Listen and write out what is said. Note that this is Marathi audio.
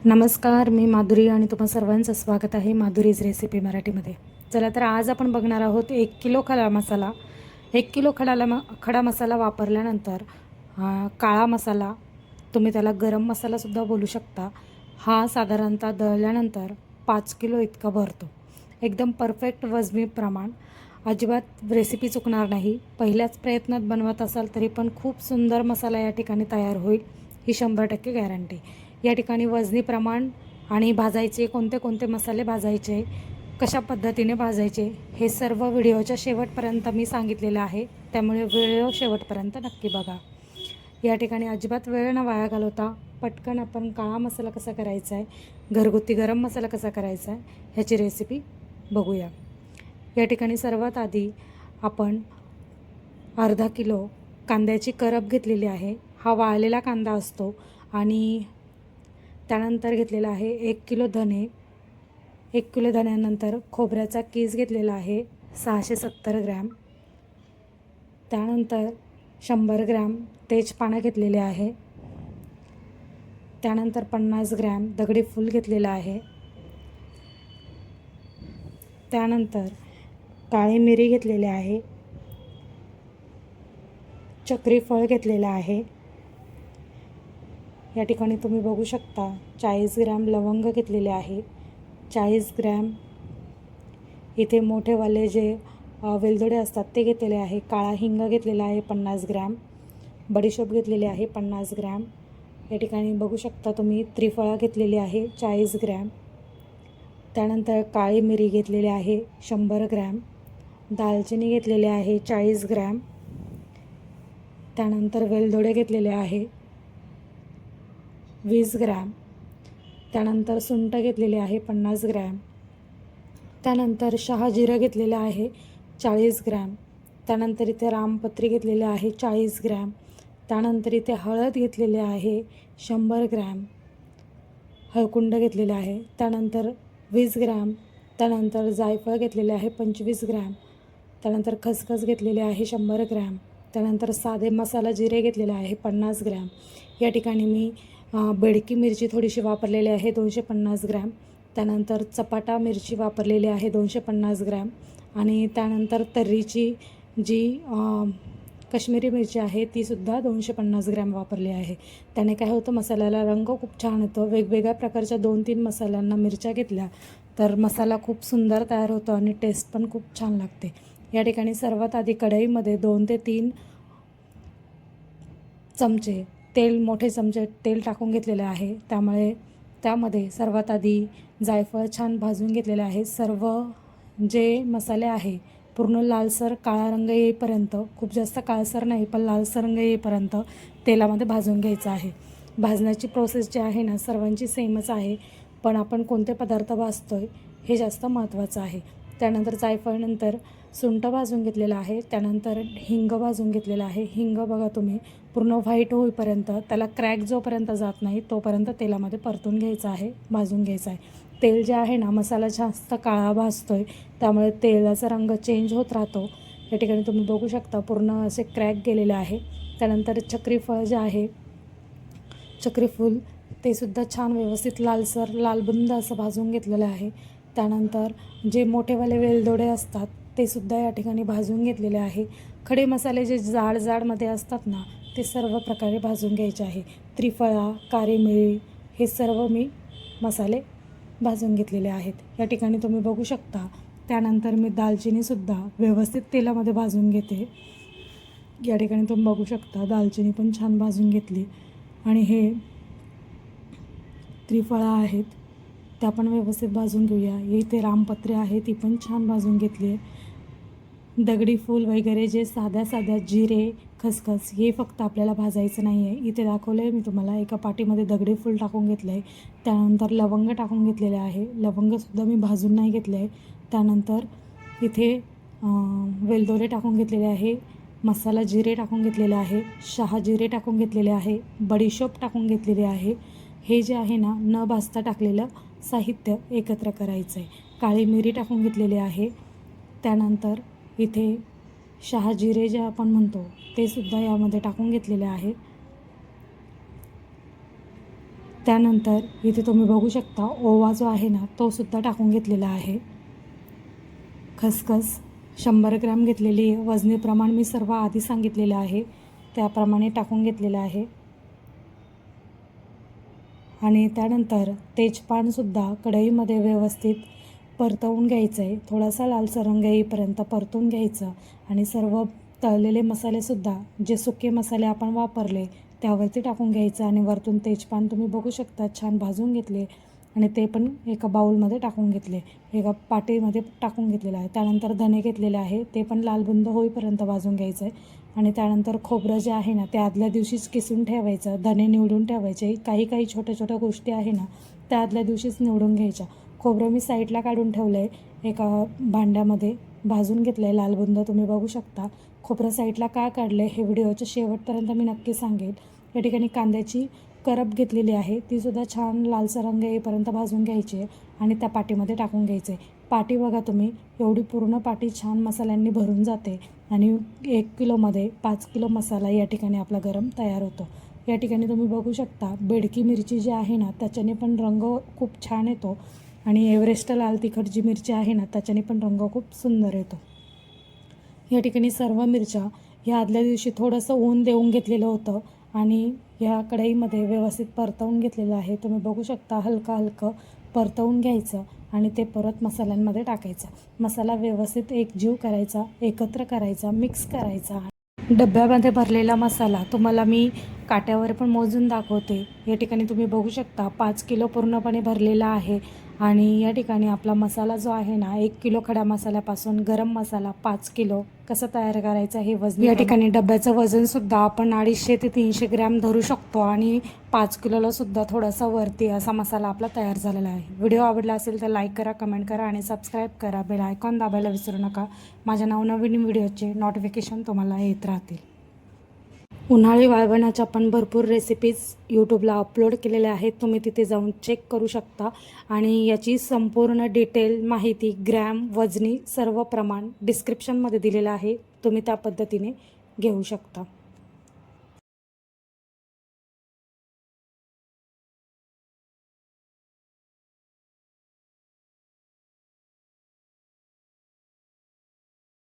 नमस्कार, मी माधुरी आणि तुम्हा सर्वांचं स्वागत आहे माधुरीज रेसिपी मराठीमध्ये. चला तर आज आपण बघणार आहोत 1 किलो खडा मसाला. 1 किलो खडा मसाला वापरल्यानंतर काळा मसाला, तुम्ही त्याला गरम मसालासुद्धा बोलू शकता, हा साधारणतः दळल्यानंतर 5 किलो इतका भरतो. एकदम परफेक्ट वजनी प्रमाण, अजिबात रेसिपी चुकणार नाही. पहिल्याच प्रयत्नात बनवत असाल तरी पण खूप सुंदर मसाला या ठिकाणी तयार होईल, ही 100% गॅरंटी. या ठिकाणी वजनी प्रमाण आणि भाजायचे कोणते कोणते मसाले भाजायचे, कशा पद्धतीने भाजायचे, हे सर्व व्हिडिओच्या शेवटपर्यंत मी सांगितलेलं आहे. त्यामुळे व्हिडिओ शेवटपर्यंत नक्की बघा. या ठिकाणी अजिबात वेळ न वाया घालवता पटकन आपण काळा मसाला कसा करायचा आहे, घरगुती गरम मसाला कसा करायचा आहे, ह्याची रेसिपी बघूया. या ठिकाणी सर्वात आधी आपण अर्धा किलो कांद्याची करप घेतलेली आहे. हा वाळलेला कांदा असतो. आणि त्यानंतर घेतलेला आहे 1 किलो धने. 1 किलो धन्यानंतर खोबऱ्याचा कीस घेतलेला आहे 670 ग्रॅम. त्यानंतर 100 ग्रॅम तेजपानं घेतलेले आहे. त्यानंतर 50 ग्रॅम दगडी फूल घेतलेलं आहे. त्यानंतर काळी मिरी घेतलेली आहे. चक्रीफळ घेतलेलं आहे. या ठिकाणी तुम्ही बघू शकता 40 ग्रॅम लवंग घेतलेले आहे. 40 ग्रॅम इथे मोठेवाले जे वेलदोडे असतात ते घेतलेले आहे. काळा हिंग घेतलेला आहे 50 ग्रॅम. बडीशोप घेतलेली आहे 50 ग्रॅम. या ठिकाणी बघू शकता तुम्ही त्रिफळा घेतलेली आहे 40 ग्रॅम. त्यानंतर काळी मिरी घेतलेली आहे 100 ग्रॅम. दालचिनी घेतलेली आहे 40 ग्रॅम. त्यानंतर वेलदोडे घेतलेले आहे 20 ग्रॅम. त्यानंतर सुंठ घेतलेले आहे 50 ग्रॅम. त्यानंतर शहाजिरं घेतलेलं आहे 40 ग्रॅम. त्यानंतर इथे रामपत्री घेतलेले आहे 40 ग्रॅम. त्यानंतर इथे हळद घेतलेले आहे 100 ग्रॅम. हळकुंड घेतलेले आहे. त्यानंतर 20 ग्रॅम. त्यानंतर जायफळ घेतलेले आहे 25 ग्रॅम. त्यानंतर खसखस घेतलेले आहे 100 ग्रॅम. त्यानंतर साधे मसाला जिरे घेतलेले आहे 50 ग्रॅम. या ठिकाणी मी बेडकी मिरची थोडीशी वापरलेली आहे 250 ग्रॅम. त्यानंतर चपाटा मिरची वापरलेली आहे 250 ग्रॅम. आणि त्यानंतर तर्रीची जी काश्मीरी मिरची आहे तीसुद्धा 250 ग्रॅम वापरली आहे. त्याने काय होतं, मसाल्याला रंग खूप छान येतो. वेगवेगळ्या प्रकारच्या 2-3 मसाल्यांना मिरच्या घेतल्या तर मसाला खूप सुंदर तयार होतो आणि टेस्ट पण खूप छान लागते. या ठिकाणी सर्वात आधी कढईमध्ये 2 ते 3 चमचे तेल, मोठे चमचे तेल टाकून घेतलेले आहे. त्यामध्ये सर्वात आधी जायफळ छान भाजून घेतलेले आहे. सर्व जे मसाले आहे पूर्ण लालसर काळा रंग येईपर्यंत, खूप जास्त काळसर नाही पण लालसर रंग येईपर्यंत तेलामध्ये भाजून घ्यायचं आहे. भाजण्याची प्रोसेस जी आहे ना सर्वांची सेमच आहे, पण आपण कोणते पदार्थ भाजतो आहे हे जास्त महत्त्वाचं आहे. त्यानंतर जायफळनंतर सुंठ भाजून घेतलेलं आहे. त्यानंतर हिंग भाजून घेतलेलं आहे. हिंग बघा तुम्ही पूर्ण व्हाईट होईपर्यंत, त्याला क्रॅक जोपर्यंत जात नाही तोपर्यंत तेलामध्ये परतून घ्यायचं आहे, भाजून घ्यायचं आहे. तेल जे आहे ना, मसाला जास्त काळा भाजतो आहे त्यामुळे तेलाचा रंग चेंज होत राहतो. या ठिकाणी तुम्ही बघू शकता पूर्ण असे क्रॅक गेलेले आहे. त्यानंतर चक्रीफळ जे आहे, चक्रीफूल ते सुद्धा छान व्यवस्थित लालसर लालबुंद असं भाजून घेतलेलं आहे. त्यानंतर जे मोठेवाले वेलदोडे असतात ते सुद्धा या ठिकाणी भाजून घेतलेले आहे. खडे मसाले जे जाडमध्ये असतात ना ते सर्व प्रकारे भाजून घ्यायचे आहे. त्रिफळा, काळी मिरी हे सर्व मी मसाले भाजून घेतलेले आहेत. या ठिकाणी तुम्ही बघू शकता. त्यानंतर मी दालचिनीसुद्धा व्यवस्थित तेलामध्ये भाजून घेते. या ठिकाणी तुम्ही बघू शकता दालचिनी पण छान भाजून घेतली. आणि हे त्रिफळा आहेत त्या पण व्यवस्थित भाजून घेऊया. इथे रामपत्री आहे ती पण छान भाजून घेतली आहे. दगडी फूल वगैरे जे साध्या जिरे, खसखस हे फक्त आपल्याला भाजायचं नाही आहे. इथे दाखवलं आहे मी तुम्हाला, एका पाटीमध्ये दगडी फूल टाकून घेतलं आहे. त्यानंतर लवंग टाकून घेतलेले आहे. लवंगसुद्धा मी भाजून नाही घेतले आहे. त्यानंतर इथे वेलदोडे टाकून घेतलेले आहे. मसाला जिरे टाकून घेतलेले आहे. शहाजिरे टाकून घेतलेले आहे. बडीशोप टाकून घेतलेली आहे. हे जे आहे ना न भाजता टाकलेलं साहित्य एकत्र करायचं आहे. काळी मिरी टाकून घेतलेली आहे. त्यानंतर इथे शहाजिरे जे आपण म्हणतो ते सुद्धा यामध्ये टाकून घेतलेले आहे. त्यानंतर इथे तुम्ही बघू शकता ओवा जो आहे ना तो सुद्धा टाकून घेतलेला आहे. खसखस 100 ग्रॅम घेतलेली आहे. वजनी प्रमाण मी सर्व आधी सांगितलेलं आहे त्याप्रमाणे टाकून घेतलेलं आहे. आणि त्यानंतर तेजपानसुद्धा कढईमध्ये व्यवस्थित परतवून घ्यायचं आहे. थोडासा लालसर रंग येईपर्यंत परतून घ्यायचं आणि सर्व तळलेले मसालेसुद्धा जे सुके मसाले आपण वापरले त्यावरती टाकून घ्यायचं आणि वरतून तेजपान तुम्ही बघू शकता छान भाजून घेतले आणि ते पण एका बाउलमध्ये टाकून घेतले, एका पाटीमध्ये टाकून घेतलेलं आहे. त्यानंतर धने घेतलेले आहे ते पण लालबुंद होईपर्यंत भाजून घ्यायचं आहे. आणि त्यानंतर खोबरं जे आहे ना ते आदल्या दिवशीच किसून ठेवायचं, धने निवडून ठेवायचे. काही छोट्या छोट्या गोष्टी आहे ना त्या आदल्या दिवशीच निवडून घ्यायच्या. खोबरं मी साईडला काढून ठेवलं आहे, एका भांड्यामध्ये भाजून घेतलं आहे लालबुंद तुम्ही बघू शकता. खोबरं साईडला का काढलं हे व्हिडिओच्या शेवटपर्यंत मी नक्की सांगेन. या ठिकाणी कांद्याची करप घेतलेली आहे, तीसुद्धा छान लालसर रंग येईपर्यंत भाजून घ्यायची आहे आणि त्या पाटीमध्ये टाकून घ्यायचे. पाटी बघा तुम्ही, एवढी पूर्ण पाटी छान मसाल्यांनी भरून जाते आणि 1 किलोमध्ये 5 किलो मसाला या ठिकाणी आपला गरम तयार होतो. या ठिकाणी तुम्ही बघू शकता बेडकी मिरची जी आहे ना त्याच्याने पण रंग खूप छान येतो आणि एव्हरेस्ट लाल तिखट जी मिरची आहे ना त्याच्याने पण रंग खूप सुंदर येतो. या ठिकाणी सर्व मिरच्या ह्या आदल्या दिवशी थोडंसं ऊन देऊन घेतलेलं होतं आणि या कढईमध्ये व्यवस्थित परतवून घेतलेलं आहे. तुम्ही बघू शकता हलकं परतवून घ्यायचं आणि ते परत मसाल्यांमध्ये टाकायचं. मसाला व्यवस्थित एकजीव करायचा, एकत्र करायचा, मिक्स करायचा. डब्यामध्ये भरलेला मसाला तुम्हाला मी काट्यावर पण मोजून दाखवते. या ठिकाणी तुम्ही बघू शकता 5 किलो पूर्णपणे भरलेला आहे आणि या ठिकाणी आपला मसाला जो आहे ना 1 किलो खड्या मसाल्यापासून गरम मसाला 5 किलो कसं तयार करायचं हे वजन. या ठिकाणी डब्याचं वजनसुद्धा आपण 250 ते 300 ग्रॅम धरू शकतो आणि 5 किलोला सुद्धा थोडासा वरती असा मसाला आपला तयार झालेला आहे. व्हिडिओ आवडला असेल तर लाईक करा, कमेंट करा आणि सबस्क्राईब करा. बेल आयकॉन दाबायला विसरू नका. माझ्या नवनवीन व्हिडिओचे नोटिफिकेशन तुम्हाला येत राहतील. उन्हाळी वाळवणाच्या पण भरपूर रेसिपीज यूट्यूबला अपलोड केलेल्या आहेत, तुम्ही तिथे जाऊन चेक करू शकता आणि याची संपूर्ण डिटेल माहिती ग्रॅम वजनी सर्व प्रमाण डिस्क्रिप्शनमध्ये दिलेलं आहे, तुम्ही त्या पद्धतीने घेऊ शकता.